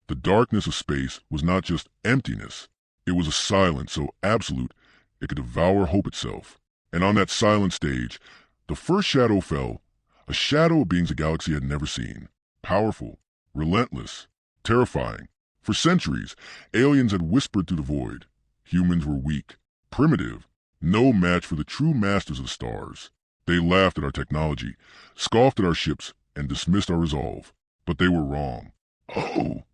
The darkness of space was not just emptiness. It was a silence so absolute it could devour hope itself. And on that silent stage, the first shadow fell, a shadow of beings the galaxy had never seen. Powerful, relentless, terrifying. For centuries, aliens had whispered through the void. Humans were weak, primitive, no match for the true masters of the stars. They laughed at our technology, scoffed at our ships, and dismissed our resolve. But they were wrong. Oh,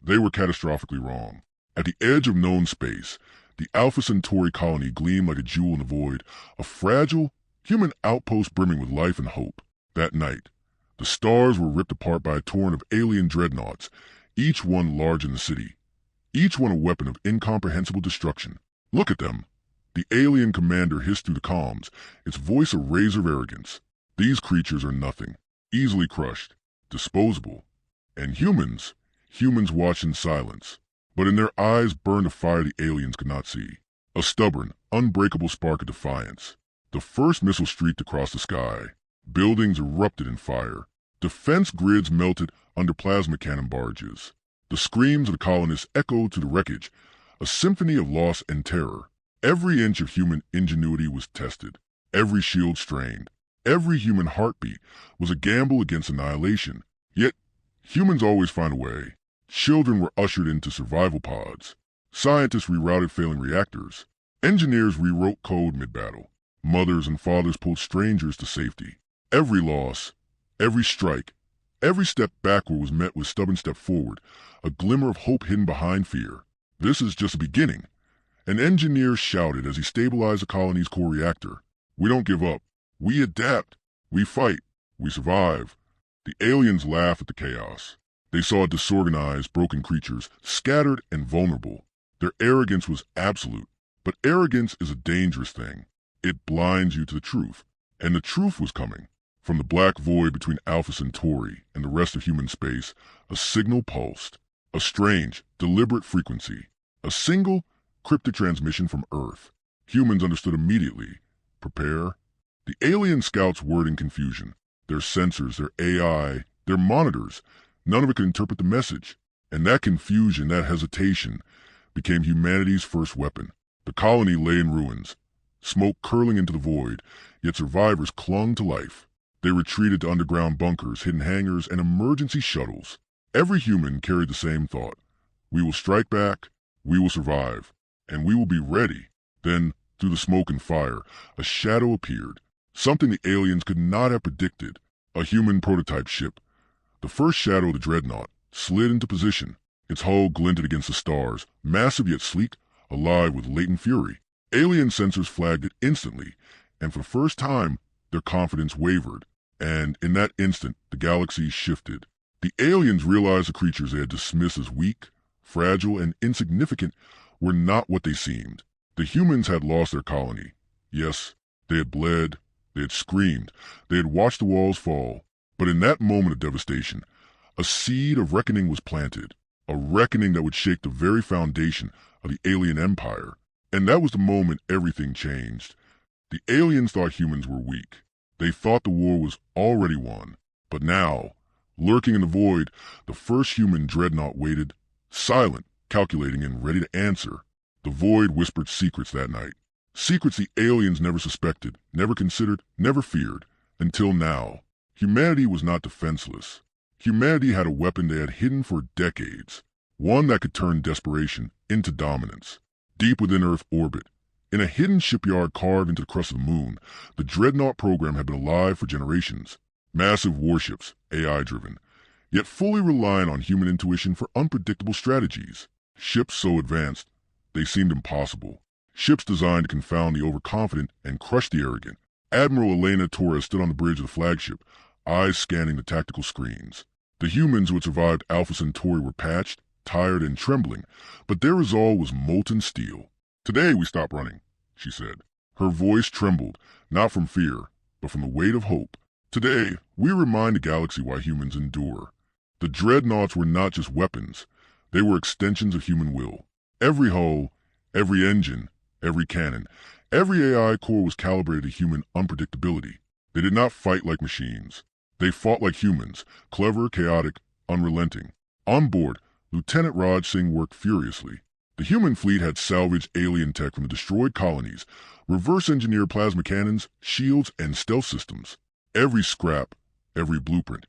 they were catastrophically wrong. At the edge of known space, the Alpha Centauri colony gleamed like a jewel in the void, a fragile, human outpost brimming with life and hope. That night, the stars were ripped apart by a torrent of alien dreadnoughts, each one large in the city, each one a weapon of incomprehensible destruction. Look at them. The alien commander hissed through the comms, its voice a razor of arrogance. These creatures are nothing, easily crushed, disposable. And humans watched in silence, but in their eyes burned a fire the aliens could not see, a stubborn, unbreakable spark of defiance. The first missile streaked across the sky. Buildings erupted in fire. Defense grids melted under plasma cannon barrages. The screams of the colonists echoed to the wreckage, a symphony of loss and terror. Every inch of human ingenuity was tested, every shield strained. Every human heartbeat was a gamble against annihilation. Yet, humans always find a way. Children were ushered into survival pods. Scientists rerouted failing reactors. Engineers rewrote code mid-battle. Mothers and fathers pulled strangers to safety. Every loss, every strike, every step backward was met with stubborn step forward, a glimmer of hope hidden behind fear. This is just the beginning. An engineer shouted as he stabilized the colony's core reactor. We don't give up. We adapt. We fight. We survive. The aliens laughed at the chaos. They saw disorganized, broken creatures, scattered and vulnerable. Their arrogance was absolute. But arrogance is a dangerous thing. It blinds you to the truth. And the truth was coming. From the black void between Alpha Centauri and the rest of human space, a signal pulsed. A strange, deliberate frequency. A single, cryptic transmission from Earth. Humans understood immediately. Prepare. The alien scouts whirred in confusion. Their sensors, their AI, their monitors, none of it could interpret the message. And that confusion, that hesitation, became humanity's first weapon. The colony lay in ruins, smoke curling into the void, yet survivors clung to life. They retreated to underground bunkers, hidden hangars, and emergency shuttles. Every human carried the same thought. We will strike back, we will survive, and we will be ready. Then, through the smoke and fire, a shadow appeared. Something the aliens could not have predicted. A human prototype ship. The first shadow of the Dreadnought slid into position. Its hull glinted against the stars, massive yet sleek, alive with latent fury. Alien sensors flagged it instantly, and for the first time, their confidence wavered. And in that instant, the galaxy shifted. The aliens realized the creatures they had dismissed as weak, fragile, and insignificant were not what they seemed. The humans had lost their colony. Yes, they had bled, they had screamed, they had watched the walls fall. But in that moment of devastation, a seed of reckoning was planted, a reckoning that would shake the very foundation of the alien empire. And that was the moment everything changed. The aliens thought humans were weak. They thought the war was already won. But now, lurking in the void, the first human dreadnought waited, silent, calculating, and ready to answer. The void whispered secrets that night. Secrets the aliens never suspected, never considered, never feared. Until now. Humanity was not defenseless. Humanity had a weapon they had hidden for decades. One that could turn desperation into dominance. Deep within Earth orbit, in a hidden shipyard carved into the crust of the moon, the Dreadnought program had been alive for generations. Massive warships, AI-driven, yet fully reliant on human intuition for unpredictable strategies. Ships so advanced, they seemed impossible. Ships designed to confound the overconfident and crush the arrogant. Admiral Elena Torres stood on the bridge of the flagship, eyes scanning the tactical screens. The humans who had survived Alpha Centauri were patched, tired, and trembling, but their resolve was molten steel. "Today we stop running," she said. Her voice trembled, not from fear, but from the weight of hope. "Today, we remind the galaxy why humans endure." The dreadnoughts were not just weapons. They were extensions of human will. Every hull, every engine, every cannon, every AI core was calibrated to human unpredictability. They did not fight like machines. They fought like humans, clever, chaotic, unrelenting. On board, Lieutenant Raj Singh worked furiously. The human fleet had salvaged alien tech from the destroyed colonies, reverse-engineered plasma cannons, shields, and stealth systems. Every scrap, every blueprint,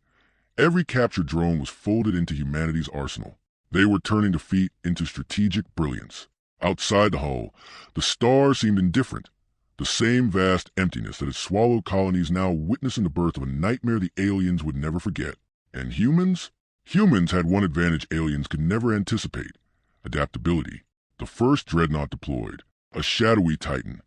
every captured drone was folded into humanity's arsenal. They were turning defeat into strategic brilliance. Outside the hull, the stars seemed indifferent. The same vast emptiness that had swallowed colonies now witnessing the birth of a nightmare the aliens would never forget. And humans? Humans had one advantage aliens could never anticipate: adaptability. The first dreadnought deployed, a shadowy titan,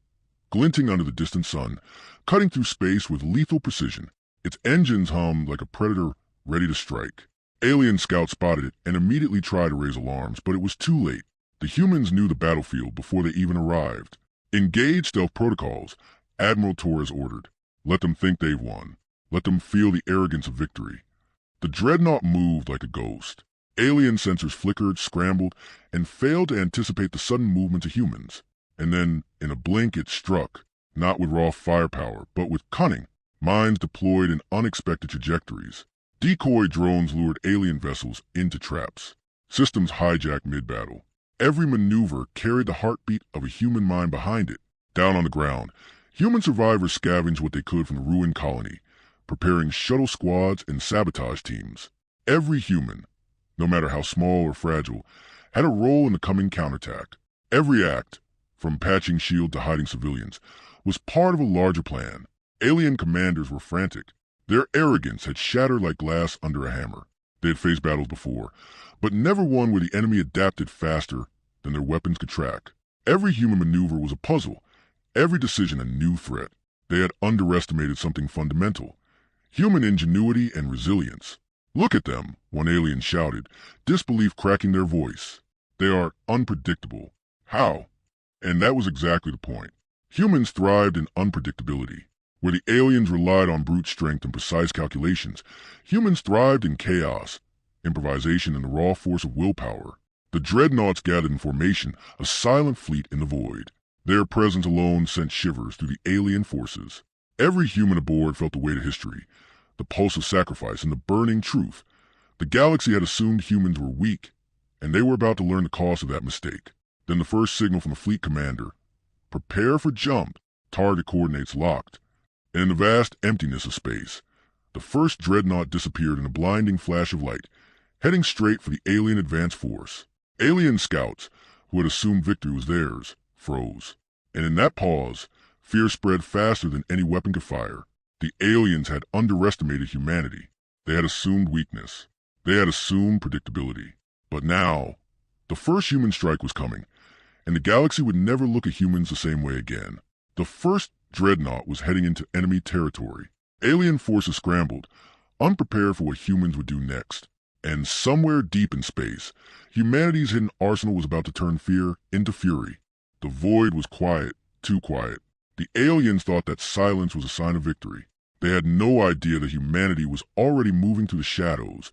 glinting under the distant sun, cutting through space with lethal precision. Its engines hummed like a predator ready to strike. Alien scouts spotted it and immediately tried to raise alarms, but it was too late. The humans knew the battlefield before they even arrived. Engage stealth protocols, Admiral Torres ordered. Let them think they've won. Let them feel the arrogance of victory. The dreadnought moved like a ghost. Alien sensors flickered, scrambled, and failed to anticipate the sudden movement of humans. And then, in a blink, it struck, not with raw firepower, but with cunning. Mines deployed in unexpected trajectories. Decoy drones lured alien vessels into traps. Systems hijacked mid-battle. Every maneuver carried the heartbeat of a human mind behind it. Down on the ground, human survivors scavenged what they could from the ruined colony, preparing shuttle squads and sabotage teams. Every human, no matter how small or fragile, had a role in the coming counterattack. Every act, from patching shield to hiding civilians, was part of a larger plan. Alien commanders were frantic. Their arrogance had shattered like glass under a hammer. They had faced battles before, but never one where the enemy adapted faster than their weapons could track. Every human maneuver was a puzzle, every decision a new threat. They had underestimated something fundamental: human ingenuity and resilience. "Look at them," one alien shouted, disbelief cracking their voice. "They are unpredictable." How? And that was exactly the point. Humans thrived in unpredictability. Where the aliens relied on brute strength and precise calculations, humans thrived in chaos, improvisation, and the raw force of willpower. The dreadnoughts gathered in formation, a silent fleet in the void. Their presence alone sent shivers through the alien forces. Every human aboard felt the weight of history, the pulse of sacrifice, and the burning truth. The galaxy had assumed humans were weak, and they were about to learn the cost of that mistake. Then the first signal from the fleet commander: "Prepare for jump." Target coordinates locked. And in the vast emptiness of space, the first dreadnought disappeared in a blinding flash of light, heading straight for the alien advance force. Alien scouts, who had assumed victory was theirs, froze. And in that pause, fear spread faster than any weapon could fire. The aliens had underestimated humanity. They had assumed weakness. They had assumed predictability. But now, the first human strike was coming, and the galaxy would never look at humans the same way again. The first dreadnought was heading into enemy territory. Alien forces scrambled, unprepared for what humans would do next. And somewhere deep in space, humanity's hidden arsenal was about to turn fear into fury. The void was quiet, too quiet. The aliens thought that silence was a sign of victory. They had no idea that humanity was already moving through the shadows,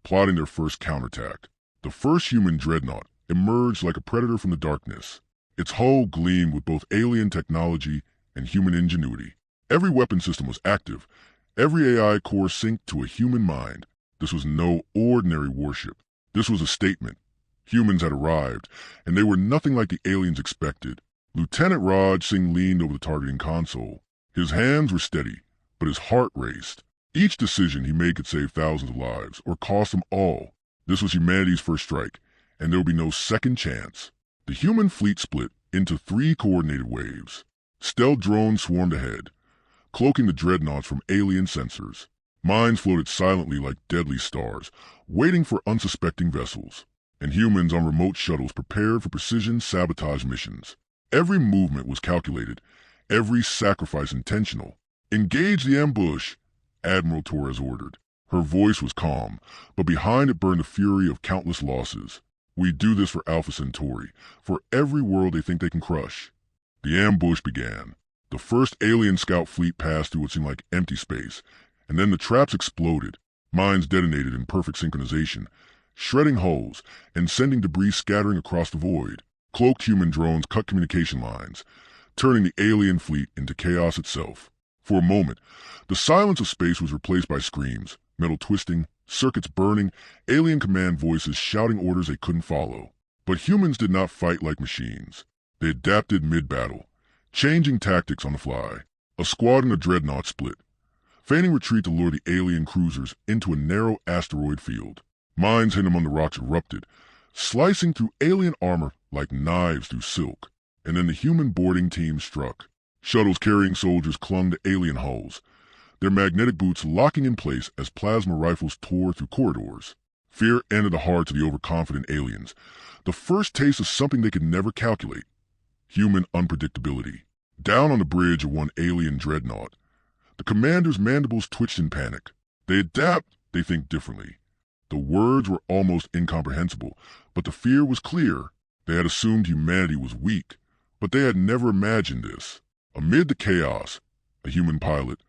plotting their first counterattack. The first human dreadnought emerged like a predator from the darkness. Its hull gleamed with both alien technology and human ingenuity. Every weapon system was active, every AI core synced to a human mind. This was no ordinary warship. This was a statement. Humans had arrived, and they were nothing like the aliens expected. Lieutenant Raj Singh leaned over the targeting console. His hands were steady, but his heart raced. Each decision he made could save thousands of lives, or cost them all. This was humanity's first strike, and there would be no second chance. The human fleet split into 3 coordinated waves. Stealth drones swarmed ahead, cloaking the dreadnoughts from alien sensors. Mines floated silently like deadly stars, waiting for unsuspecting vessels. And humans on remote shuttles prepared for precision sabotage missions. Every movement was calculated, every sacrifice intentional. "Engage the ambush," Admiral Torres ordered. Her voice was calm, but behind it burned the fury of countless losses. "We do this for Alpha Centauri, for every world they think they can crush." The ambush began. The first alien scout fleet passed through what seemed like empty space, and then the traps exploded. Mines detonated in perfect synchronization, shredding hulls and sending debris scattering across the void. Cloaked human drones cut communication lines, turning the alien fleet into chaos itself. For a moment, the silence of space was replaced by screams, metal twisting, circuits burning, alien command voices shouting orders they couldn't follow. But humans did not fight like machines. They adapted mid-battle, changing tactics on the fly. A squadron of Dreadnoughts split, feigning retreat to lure the alien cruisers into a narrow asteroid field. Mines hidden among the rocks erupted, slicing through alien armor like knives through silk. And then the human boarding team struck. Shuttles carrying soldiers clung to alien hulls, their magnetic boots locking in place as plasma rifles tore through corridors. Fear entered the hearts of the overconfident aliens, the first taste of something they could never calculate: human unpredictability. Down on the bridge of one alien dreadnought, the commander's mandibles twitched in panic. They adapt, they think differently. The words were almost incomprehensible, but the fear was clear. They had assumed humanity was weak, but they had never imagined this. Amid the chaos, a human pilot,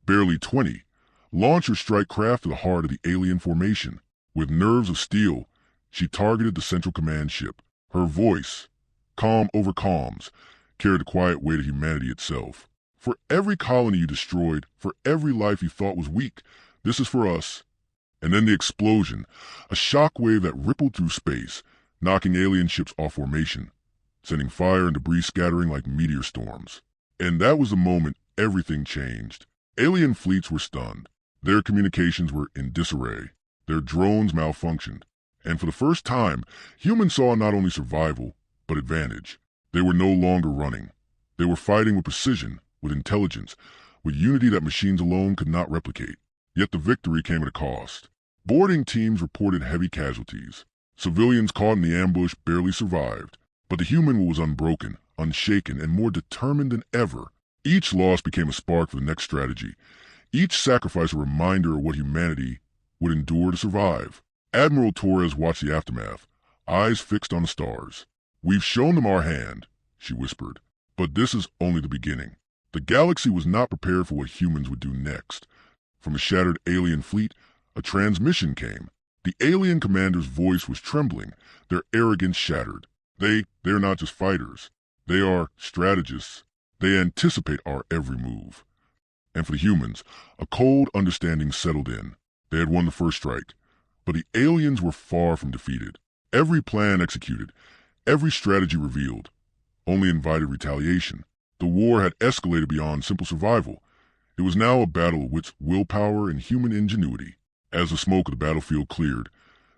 barely 20, launched her strike craft to the heart of the alien formation. With nerves of steel, she targeted the central command ship. Her voice, calm over calms, carried the quiet weight of humanity itself. For every colony you destroyed, for every life you thought was weak, this is for us. And then the explosion, a shockwave that rippled through space, knocking alien ships off formation, sending fire and debris scattering like meteor storms. And that was the moment everything changed. Alien fleets were stunned. Their communications were in disarray. Their drones malfunctioned. And for the first time, humans saw not only survival, but advantage. They were no longer running. They were fighting with precision, with intelligence, with unity that machines alone could not replicate. Yet the victory came at a cost. Boarding teams reported heavy casualties. Civilians caught in the ambush barely survived. But the human was unbroken, unshaken, and more determined than ever. Each loss became a spark for the next strategy. Each sacrifice a reminder of what humanity would endure to survive. Admiral Torres watched the aftermath, eyes fixed on the stars. "We've shown them our hand," she whispered. "But this is only the beginning." The galaxy was not prepared for what humans would do next. From a shattered alien fleet, a transmission came. The alien commander's voice was trembling, their arrogance shattered. They're not just fighters. They are strategists. They anticipate our every move. And for the humans, a cold understanding settled in. They had won the first strike, but the aliens were far from defeated. Every plan executed, every strategy revealed, only invited retaliation. The war had escalated beyond simple survival. It was now a battle of wits, willpower, and human ingenuity. As the smoke of the battlefield cleared,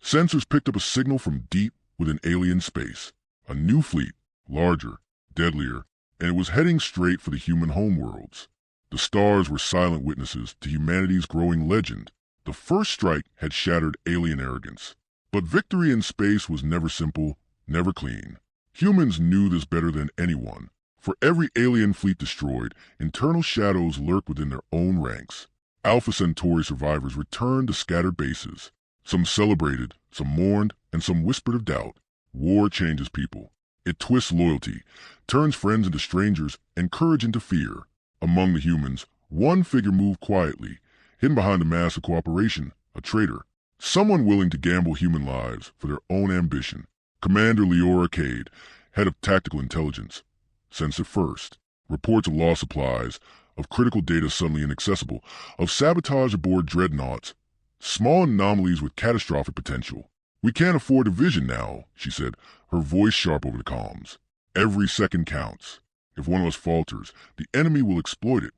sensors picked up a signal from deep within alien space. A new fleet, larger, deadlier, and it was heading straight for the human homeworlds. The stars were silent witnesses to humanity's growing legend. The first strike had shattered alien arrogance. But victory in space was never simple, never clean. Humans knew this better than anyone. For every alien fleet destroyed, internal shadows lurked within their own ranks. Alpha Centauri survivors returned to scattered bases. Some celebrated, some mourned, and some whispered of doubt. War changes people. It twists loyalty, turns friends into strangers, and courage into fear. Among the humans, one figure moved quietly, hidden behind a mask of cooperation, a traitor. Someone willing to gamble human lives for their own ambition. Commander Leora Cade, head of tactical intelligence, sensed it first. Reports of lost supplies, of critical data suddenly inaccessible, of sabotage aboard dreadnoughts, small anomalies with catastrophic potential. "We can't afford division now," she said, her voice sharp over the comms. "Every second counts. If one of us falters, the enemy will exploit it."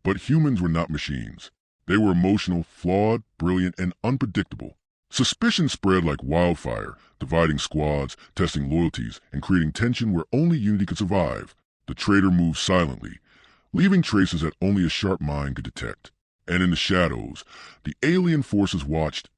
But humans were not machines. They were emotional, flawed, brilliant, and unpredictable. Suspicion spread like wildfire, dividing squads, testing loyalties, and creating tension where only unity could survive. The traitor moved silently, leaving traces that only a sharp mind could detect. And in the shadows, the alien forces watched,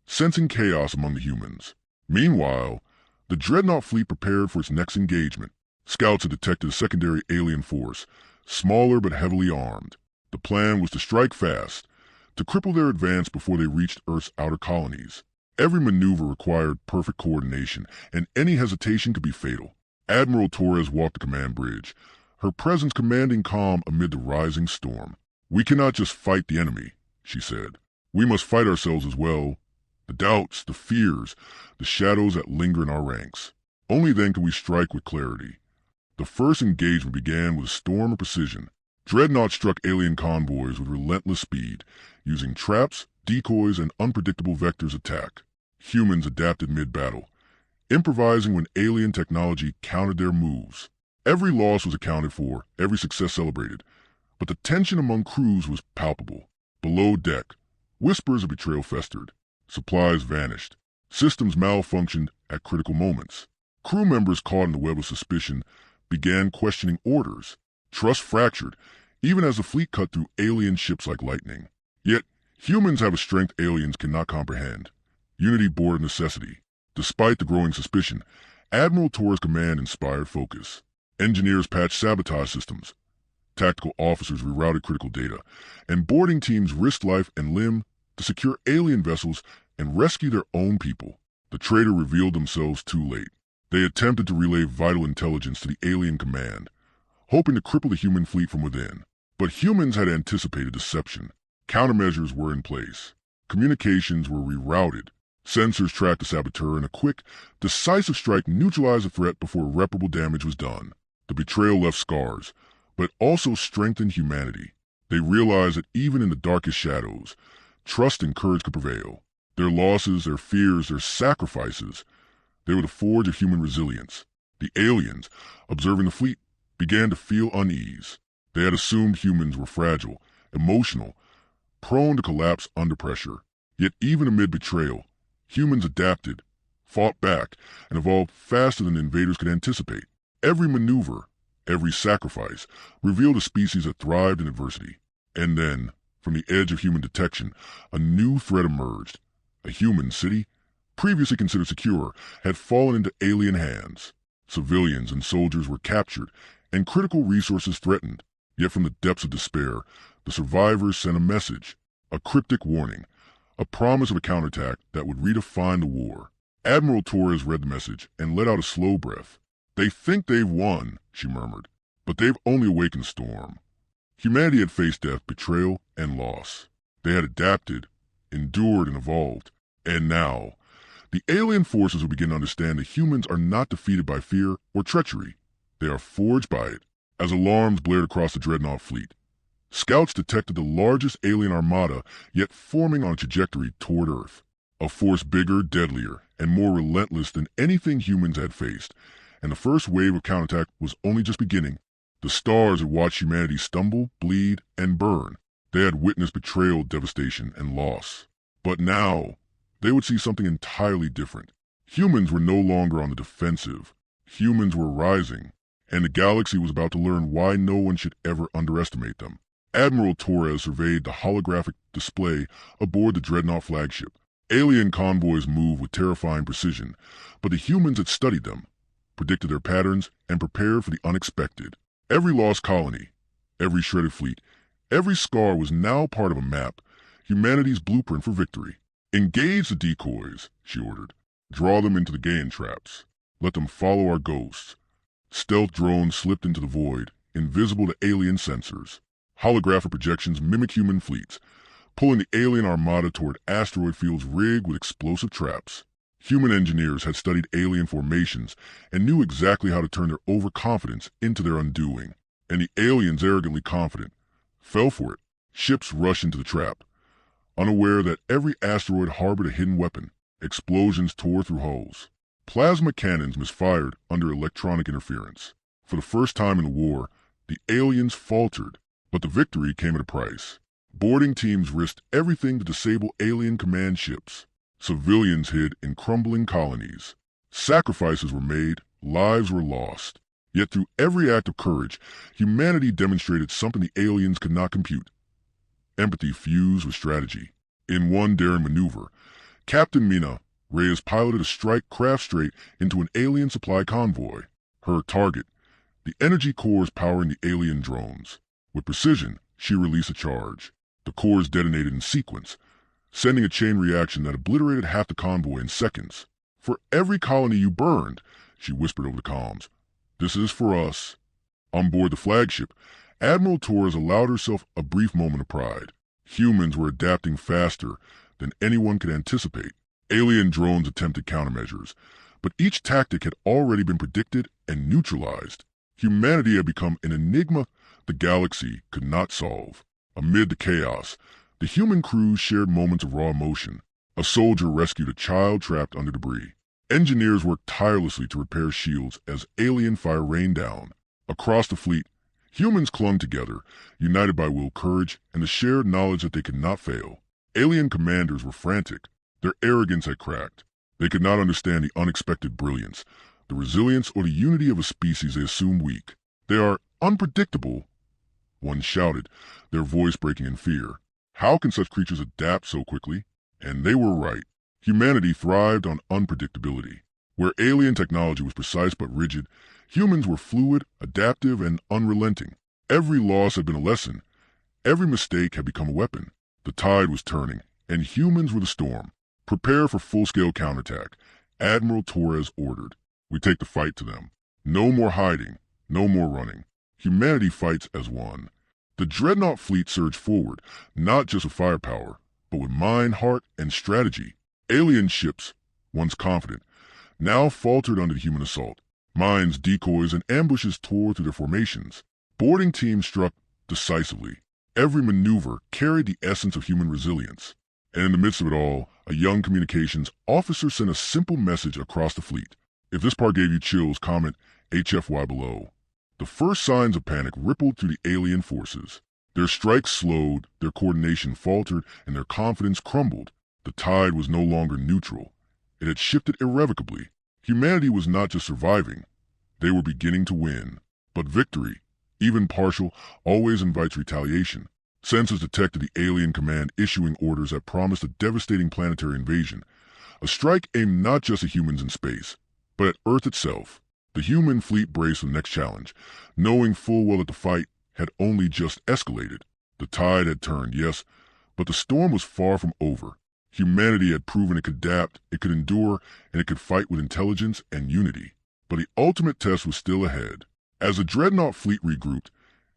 sensing chaos among the humans. Meanwhile, the dreadnought fleet prepared for its next engagement. Scouts had detected a secondary alien force, smaller but heavily armed. The plan was to strike fast, to cripple their advance before they reached Earth's outer colonies. Every maneuver required perfect coordination, and any hesitation could be fatal. Admiral Torres walked the command bridge, her presence commanding calm amid the rising storm. "We cannot just fight the enemy," she said. "We must fight ourselves as well. The doubts, the fears, the shadows that linger in our ranks. Only then can we strike with clarity." The first engagement began with a storm of precision. Dreadnoughts struck alien convoys with relentless speed, using traps, decoys, and unpredictable vectors attack. Humans adapted mid-battle, improvising when alien technology countered their moves. Every loss was accounted for, every success celebrated, but the tension among crews was palpable. Below deck, whispers of betrayal festered. Supplies vanished. Systems malfunctioned at critical moments. Crew members caught in the web of suspicion began questioning orders. Trust fractured, even as the fleet cut through alien ships like lightning. Yet, humans have a strength aliens cannot comprehend. Unity born of necessity. Despite the growing suspicion, Admiral Torres' command inspired focus. Engineers patched sabotage systems. Tactical officers rerouted critical data, and boarding teams risked life and limb to secure alien vessels and rescue their own people. The traitor revealed themselves too late. They attempted to relay vital intelligence to the alien command, hoping to cripple the human fleet from within. But humans had anticipated deception. Countermeasures were in place. Communications were rerouted. Sensors tracked the saboteur, and a quick, decisive strike neutralized the threat before irreparable damage was done. The betrayal left scars, but also strengthened humanity. They realized that even in the darkest shadows, trust and courage could prevail. Their losses, their fears, their sacrifices, they were the forge of human resilience. The aliens, observing the fleet, began to feel unease. They had assumed humans were fragile, emotional, prone to collapse under pressure. Yet even amid betrayal, humans adapted, fought back, and evolved faster than the invaders could anticipate. Every maneuver, every sacrifice, revealed a species that thrived in adversity. And then, from the edge of human detection, a new threat emerged. A human city, previously considered secure, had fallen into alien hands. Civilians and soldiers were captured, and critical resources threatened. Yet from the depths of despair, the survivors sent a message, a cryptic warning, a promise of a counterattack that would redefine the war. Admiral Torres read the message and let out a slow breath. "They think they've won," she murmured, "but they've only awakened a storm." Humanity had faced death, betrayal, and loss. They had adapted, endured, and evolved. And now, the alien forces will begin to understand that humans are not defeated by fear or treachery. They are forged by it. As alarms blared across the Dreadnought fleet, scouts detected the largest alien armada yet forming on a trajectory toward Earth. A force bigger, deadlier, and more relentless than anything humans had faced. And the first wave of counterattack was only just beginning. The stars had watched humanity stumble, bleed, and burn. They had witnessed betrayal, devastation, and loss. But now, they would see something entirely different. Humans were no longer on the defensive. Humans were rising, and the galaxy was about to learn why no one should ever underestimate them. Admiral Torres surveyed the holographic display aboard the Dreadnought flagship. Alien convoys moved with terrifying precision, but the humans had studied them, predicted their patterns, and prepared for the unexpected. Every lost colony, every shredded fleet, every scar was now part of a map, humanity's blueprint for victory. "Engage the decoys," she ordered. "Draw them into the Gaian traps. Let them follow our ghosts." Stealth drones slipped into the void, invisible to alien sensors. Holographic projections mimic human fleets, pulling the alien armada toward asteroid fields rigged with explosive traps. Human engineers had studied alien formations and knew exactly how to turn their overconfidence into their undoing. And the aliens, arrogantly confident, fell for it. Ships rushed into the trap, unaware that every asteroid harbored a hidden weapon. Explosions tore through hulls. Plasma cannons misfired under electronic interference. For the first time in the war, the aliens faltered, but the victory came at a price. Boarding teams risked everything to disable alien command ships. Civilians hid in crumbling colonies. Sacrifices were made, lives were lost. Yet through every act of courage, humanity demonstrated something the aliens could not compute. Empathy fused with strategy. In one daring maneuver, Captain Mina Reyes piloted a strike craft straight into an alien supply convoy. Her target, the energy cores powering the alien drones. With precision, she released a charge. The cores detonated in sequence, sending a chain reaction that obliterated half the convoy in seconds. "For every colony you burned," she whispered over the comms. "This is for us." On board the flagship, Admiral Torres allowed herself a brief moment of pride. Humans were adapting faster than anyone could anticipate. Alien drones attempted countermeasures, but each tactic had already been predicted and neutralized. Humanity had become an enigma the galaxy could not solve. Amid the chaos, The human crews shared moments of raw emotion. A soldier rescued a child trapped under debris. Engineers worked tirelessly to repair shields as alien fire rained down. Across the fleet, humans clung together, united by will, courage, and the shared knowledge that they could not fail. Alien commanders were frantic. Their arrogance had cracked. They could not understand the unexpected brilliance, the resilience, or the unity of a species they assumed weak. "They are unpredictable," one shouted, their voice breaking in fear. "How can such creatures adapt so quickly?" And they were right. Humanity thrived on unpredictability. Where alien technology was precise but rigid, humans were fluid, adaptive, and unrelenting. Every loss had been a lesson. Every mistake had become a weapon. The tide was turning, and humans were the storm. "Prepare for full-scale counterattack," Admiral Torres ordered. "We take the fight to them. No more hiding, no more running. Humanity fights as one." The Dreadnought fleet surged forward, not just with firepower, but with mind, heart, and strategy. Alien ships, once confident, now faltered under the human assault. Mines, decoys, and ambushes tore through their formations. Boarding teams struck decisively. Every maneuver carried the essence of human resilience. And in the midst of it all, a young communications officer sent a simple message across the fleet. If this part gave you chills, comment HFY below. The first signs of panic rippled through the alien forces. Their strikes slowed, their coordination faltered, and their confidence crumbled. The tide was no longer neutral. It had shifted irrevocably. Humanity was not just surviving. They were beginning to win. But victory, even partial, always invites retaliation. Sensors detected the alien command issuing orders that promised a devastating planetary invasion. A strike aimed not just at humans in space, but at Earth itself. The human fleet braced for the next challenge, knowing full well that the fight had only just escalated. The tide had turned, yes, but the storm was far from over. Humanity had proven it could adapt, it could endure, and it could fight with intelligence and unity. But the ultimate test was still ahead. As the Dreadnought fleet regrouped,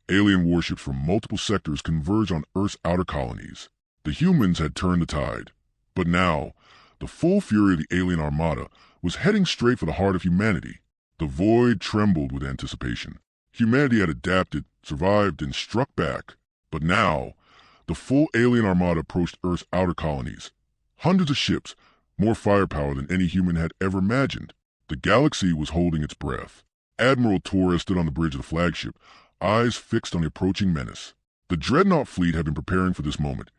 alien warships from multiple sectors converged on Earth's outer colonies. The humans had turned the tide. But now, the full fury of the alien armada was heading straight for the heart of humanity. The void trembled with anticipation. Humanity had adapted, survived, and struck back. But now, the full alien armada approached Earth's outer colonies. Hundreds of ships, more firepower than any human had ever imagined. The galaxy was holding its breath. Admiral Torres stood on the bridge of the flagship, eyes fixed on the approaching menace. The Dreadnought fleet had been preparing for this moment.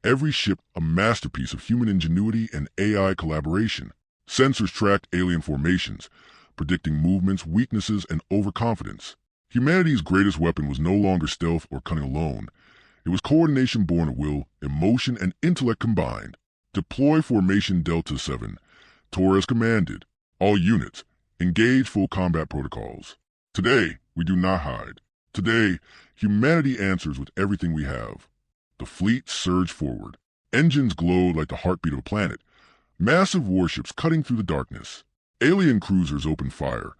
Every ship a masterpiece of human ingenuity and AI collaboration. Sensors tracked alien formations, predicting movements, weaknesses, and overconfidence. Humanity's greatest weapon was no longer stealth or cunning alone. It was coordination born of will, emotion, and intellect combined. "Deploy Formation Delta 7. Torres commanded. All units, engage full combat protocols. Today, we do not hide. Today, humanity answers with everything we have." The fleet surged forward. Engines glowed like the heartbeat of a planet. Massive warships cutting through the darkness. Alien cruisers opened fire,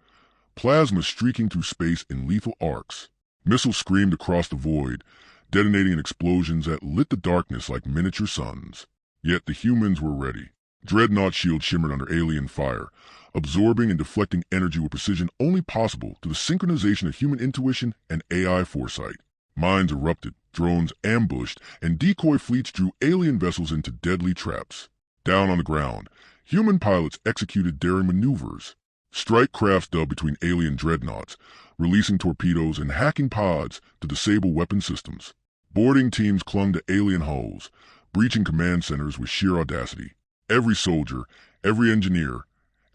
plasma streaking through space in lethal arcs. Missiles screamed across the void, detonating in explosions that lit the darkness like miniature suns. Yet the humans were ready. Dreadnought shields shimmered under alien fire, absorbing and deflecting energy with precision only possible through the synchronization of human intuition and AI foresight. Mines erupted, drones ambushed, and decoy fleets drew alien vessels into deadly traps. Down on the ground, human pilots executed daring maneuvers. Strike crafts dove between alien dreadnoughts, releasing torpedoes and hacking pods to disable weapon systems. Boarding teams clung to alien hulls, breaching command centers with sheer audacity. Every soldier, every engineer,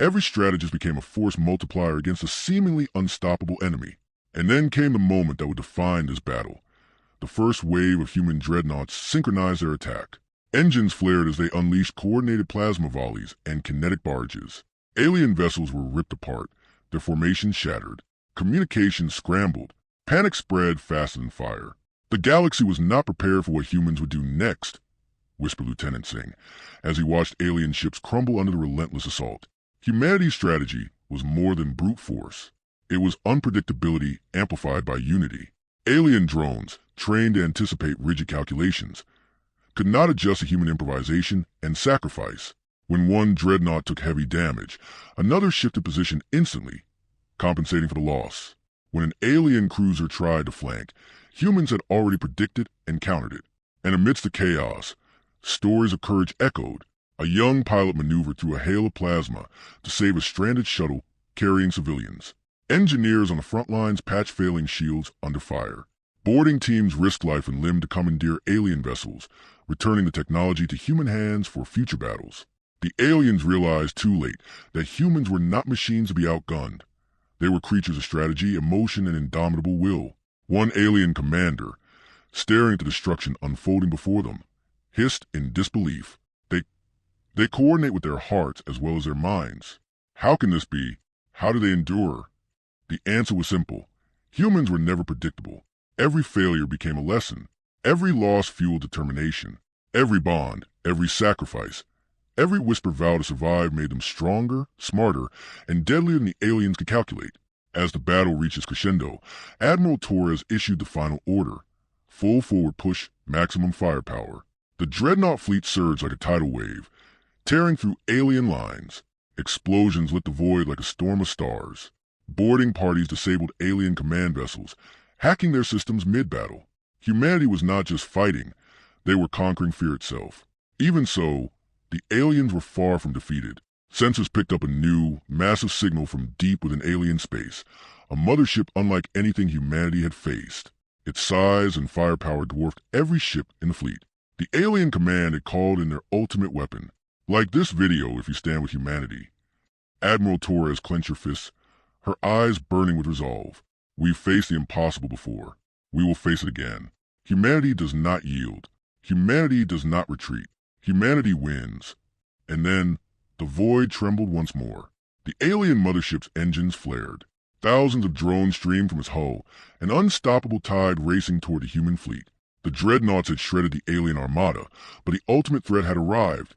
every strategist became a force multiplier against a seemingly unstoppable enemy. And then came the moment that would define this battle. The first wave of human dreadnoughts synchronized their attack. Engines flared as they unleashed coordinated plasma volleys and kinetic barges. Alien vessels were ripped apart, their formations shattered. Communications scrambled. Panic spread faster than fire. "The galaxy was not prepared for what humans would do next," whispered Lieutenant Singh, as he watched alien ships crumble under the relentless assault. Humanity's strategy was more than brute force. It was unpredictability amplified by unity. Alien drones, trained to anticipate rigid calculations, could not adjust to human improvisation and sacrifice. When one dreadnought took heavy damage, another shifted position instantly, compensating for the loss. When an alien cruiser tried to flank, humans had already predicted and countered it. And amidst the chaos, stories of courage echoed. A young pilot maneuvered through a hail of plasma to save a stranded shuttle carrying civilians. Engineers on the front lines patched failing shields under fire. Boarding teams risked life and limb to commandeer alien vessels, returning the technology to human hands for future battles. The aliens realized too late that humans were not machines to be outgunned. They were creatures of strategy, emotion, and indomitable will. One alien commander, staring at the destruction unfolding before them, hissed in disbelief. They coordinate with their hearts as well as their minds. How can this be? How do they endure? The answer was simple. Humans were never predictable. Every failure became a lesson. Every loss fueled determination. Every bond, every sacrifice, every whisper vow to survive made them stronger, smarter, and deadlier than the aliens could calculate. As the battle reached its crescendo, Admiral Torres issued the final order. Full forward push, maximum firepower. The Dreadnought fleet surged like a tidal wave, tearing through alien lines. Explosions lit the void like a storm of stars. Boarding parties disabled alien command vessels, hacking their systems mid-battle. Humanity was not just fighting, they were conquering fear itself. Even so, the aliens were far from defeated. Sensors picked up a new, massive signal from deep within alien space, a mothership unlike anything humanity had faced. Its size and firepower dwarfed every ship in the fleet. The alien command had called in their ultimate weapon. Like this video if you stand with humanity. Admiral Torres clenched her fists, her eyes burning with resolve. We've faced the impossible before. We will face it again. Humanity does not yield. Humanity does not retreat. Humanity wins. And then, the void trembled once more. The alien mothership's engines flared. Thousands of drones streamed from its hull, an unstoppable tide racing toward the human fleet. The Dreadnoughts had shredded the alien armada, but the ultimate threat had arrived.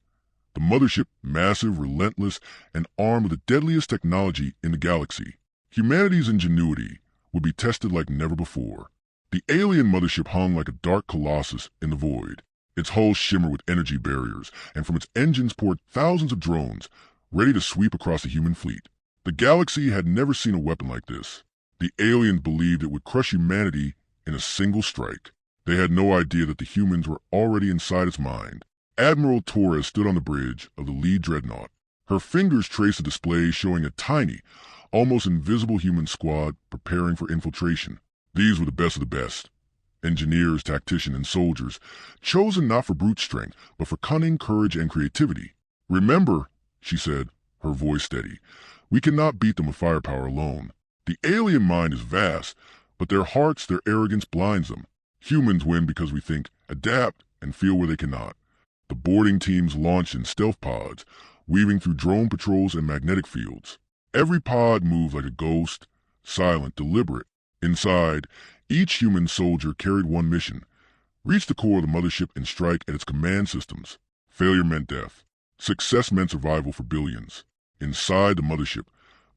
The mothership, massive, relentless, and armed with the deadliest technology in the galaxy. Humanity's ingenuity would be tested like never before. The alien mothership hung like a dark colossus in the void. Its hull shimmered with energy barriers, and from its engines poured thousands of drones, ready to sweep across the human fleet. The galaxy had never seen a weapon like this. The aliens believed it would crush humanity in a single strike. They had no idea that the humans were already inside its mind. Admiral Torres stood on the bridge of the lead dreadnought. Her fingers traced a display showing a tiny, almost invisible human squad preparing for infiltration. These were the best of the best. Engineers, tacticians, and soldiers, chosen not for brute strength, but for cunning, courage, and creativity. Remember, she said, her voice steady, we cannot beat them with firepower alone. The alien mind is vast, but their hearts, their arrogance blinds them. Humans win because we think, adapt, and feel where they cannot. The boarding teams launched in stealth pods, weaving through drone patrols and magnetic fields. Every pod moved like a ghost, silent, deliberate. Inside, each human soldier carried one mission: reach the core of the mothership and strike at its command systems. Failure meant death. Success meant survival for billions. Inside the mothership,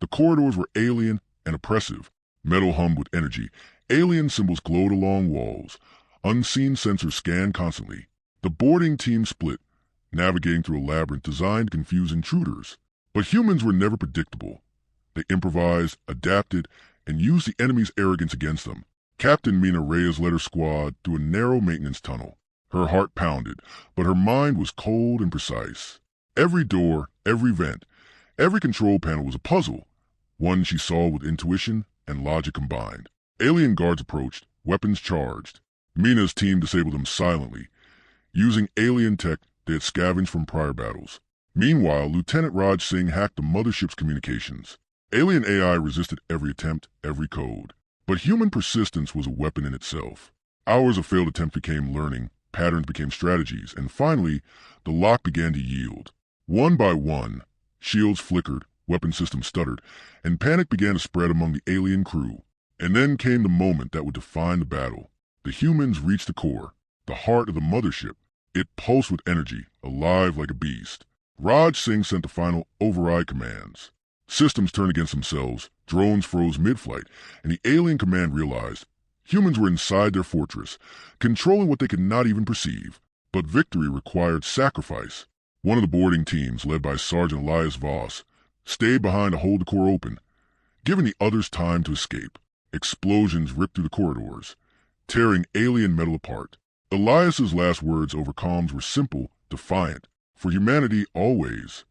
the corridors were alien and oppressive. Metal hummed with energy. Alien symbols glowed along walls. Unseen sensors scanned constantly. The boarding team split, navigating through a labyrinth designed to confuse intruders. But humans were never predictable. They improvised, adapted, and used the enemy's arrogance against them. Captain Mina Reyes led her squad through a narrow maintenance tunnel. Her heart pounded, but her mind was cold and precise. Every door, every vent, every control panel was a puzzle, one she solved with intuition and logic combined. Alien guards approached, weapons charged. Mina's team disabled them silently, using alien tech they had scavenged from prior battles. Meanwhile, Lieutenant Raj Singh hacked the mothership's communications. Alien AI resisted every attempt, every code. But human persistence was a weapon in itself. Hours of failed attempts became learning, patterns became strategies, and finally, the lock began to yield. One by one, shields flickered, weapon systems stuttered, and panic began to spread among the alien crew. And then came the moment that would define the battle. The humans reached the core, the heart of the mothership. It pulsed with energy, alive like a beast. Raj Singh sent the final override commands. Systems turned against themselves, drones froze mid-flight, and the alien command realized humans were inside their fortress, controlling what they could not even perceive. But victory required sacrifice. One of the boarding teams, led by Sergeant Elias Voss, stayed behind to hold the core open, giving the others time to escape. Explosions ripped through the corridors, tearing alien metal apart. Elias's last words over comms were simple, defiant. For humanity, always.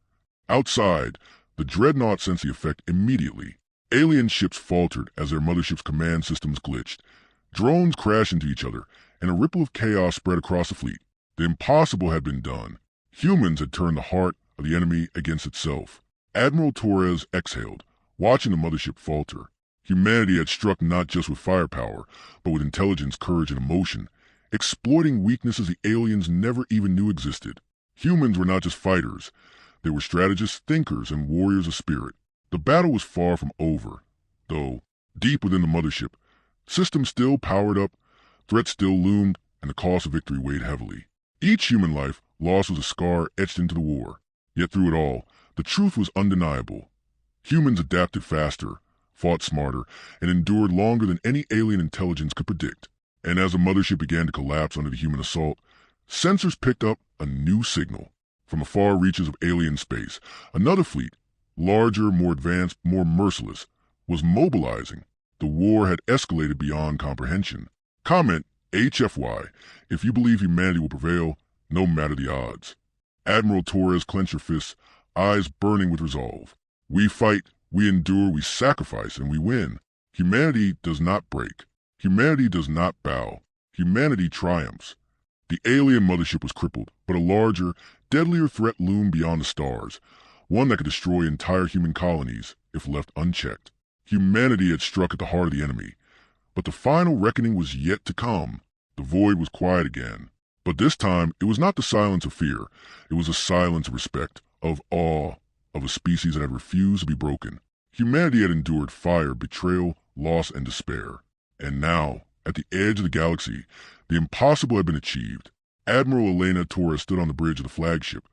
Outside, the Dreadnoughts sensed the effect immediately. Alien ships faltered as their mothership's command systems glitched. Drones crashed into each other, and a ripple of chaos spread across the fleet. The impossible had been done. Humans had turned the heart of the enemy against itself. Admiral Torres exhaled, watching the mothership falter. Humanity had struck not just with firepower, but with intelligence, courage, and emotion, exploiting weaknesses the aliens never even knew existed. Humans were not just fighters. They were strategists, thinkers, and warriors of spirit. The battle was far from over, though, deep within the mothership, systems still powered up, threats still loomed, and the cost of victory weighed heavily. Each human life lost was a scar etched into the war. Yet through it all, the truth was undeniable. Humans adapted faster, fought smarter, and endured longer than any alien intelligence could predict. And as the mothership began to collapse under the human assault, sensors picked up a new signal. From the far reaches of alien space, another fleet, larger, more advanced, more merciless, was mobilizing. The war had escalated beyond comprehension. Comment HFY if you believe humanity will prevail, no matter the odds. Admiral Torres clenched her fists, eyes burning with resolve. We fight, we endure, we sacrifice, and we win. Humanity does not break. Humanity does not bow. Humanity triumphs. The alien mothership was crippled, but a larger, deadlier threat loomed beyond the stars, one that could destroy entire human colonies if left unchecked. Humanity had struck at the heart of the enemy, but the final reckoning was yet to come. The void was quiet again, but this time it was not the silence of fear. It was a silence of respect, of awe, of a species that had refused to be broken. Humanity had endured fire, betrayal, loss, and despair. And now, at the edge of the galaxy, the impossible had been achieved. Admiral Elena Torres stood on the bridge of the flagship,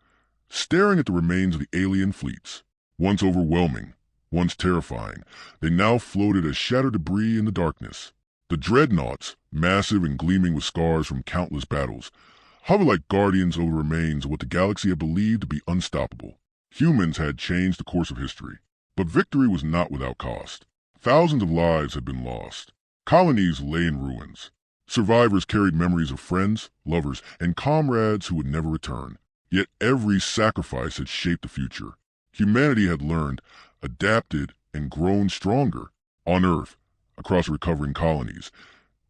staring at the remains of the alien fleets. Once overwhelming, once terrifying, they now floated as shattered debris in the darkness. The Dreadnoughts, massive and gleaming with scars from countless battles, hovered like guardians over the remains of what the galaxy had believed to be unstoppable. Humans had changed the course of history, but victory was not without cost. Thousands of lives had been lost. Colonies lay in ruins. Survivors carried memories of friends, lovers, and comrades who would never return. Yet every sacrifice had shaped the future. Humanity had learned, adapted, and grown stronger. On Earth, across recovering colonies,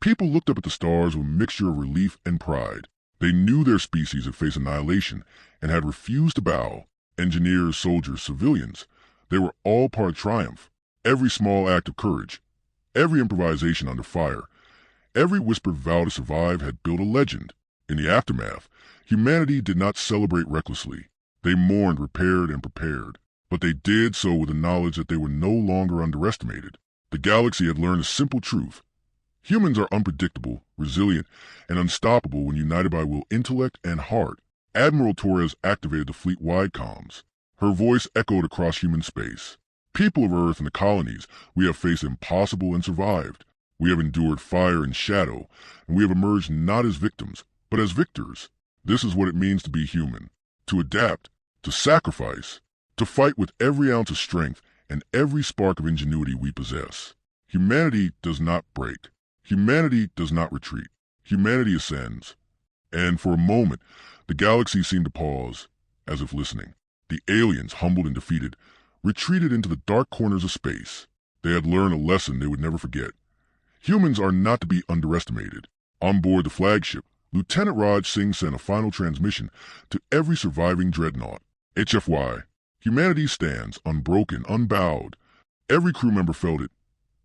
people looked up at the stars with a mixture of relief and pride. They knew their species had faced annihilation and had refused to bow. Engineers, soldiers, civilians, they were all part of triumph. Every small act of courage, every improvisation under fire, every whispered vow to survive had built a legend. In the aftermath, humanity did not celebrate recklessly. They mourned, repaired, and prepared. But they did so with the knowledge that they were no longer underestimated. The galaxy had learned a simple truth. Humans are unpredictable, resilient, and unstoppable when united by will, intellect, and heart. Admiral Torres activated the fleet-wide comms. Her voice echoed across human space. People of Earth and the colonies, we have faced the impossible and survived. We have endured fire and shadow, and we have emerged not as victims, but as victors. This is what it means to be human. To adapt, to sacrifice, to fight with every ounce of strength and every spark of ingenuity we possess. Humanity does not break. Humanity does not retreat. Humanity ascends. And for a moment, the galaxy seemed to pause, as if listening. The aliens, humbled and defeated, retreated into the dark corners of space. They had learned a lesson they would never forget. Humans are not to be underestimated. On board the flagship, Lieutenant Raj Singh sent a final transmission to every surviving dreadnought. HFY. Humanity stands, unbroken, unbowed. Every crew member felt it.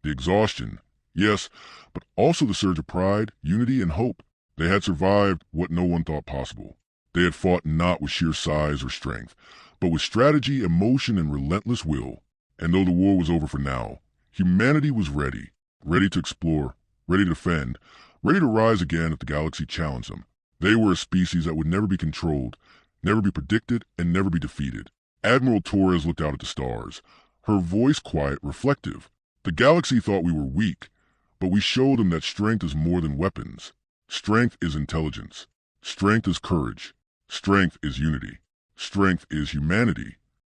The exhaustion, yes, but also the surge of pride, unity, and hope. They had survived what no one thought possible. They had fought not with sheer size or strength, but with strategy, emotion, and relentless will. And though the war was over for now, humanity was ready. Ready to explore, ready to defend, ready to rise again if the galaxy challenged them. They were a species that would never be controlled, never be predicted, and never be defeated. Admiral Torres looked out at the stars, her voice quiet, reflective. The galaxy thought we were weak, but we showed them that strength is more than weapons. Strength is intelligence. Strength is courage. Strength is unity. Strength is humanity.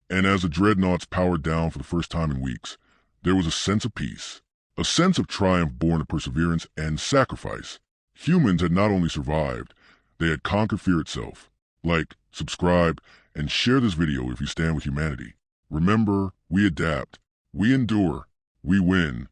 And as the dreadnoughts powered down for the first time in weeks, there was a sense of peace. A sense of triumph born of perseverance and sacrifice. Humans had not only survived, they had conquered fear itself. Like, subscribe, and share this video if you stand with humanity. Remember, we adapt, we endure, we win.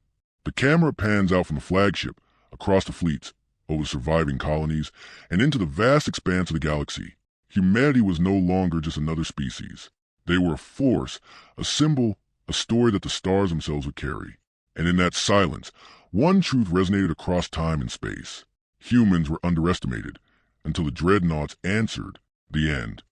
The camera pans out from the flagship, across the fleets, over surviving colonies, and into the vast expanse of the galaxy. Humanity was no longer just another species. They were a force, a symbol, a story that the stars themselves would carry. And in that silence, one truth resonated across time and space. Humans were underestimated, until the Dreadnoughts answered. The end.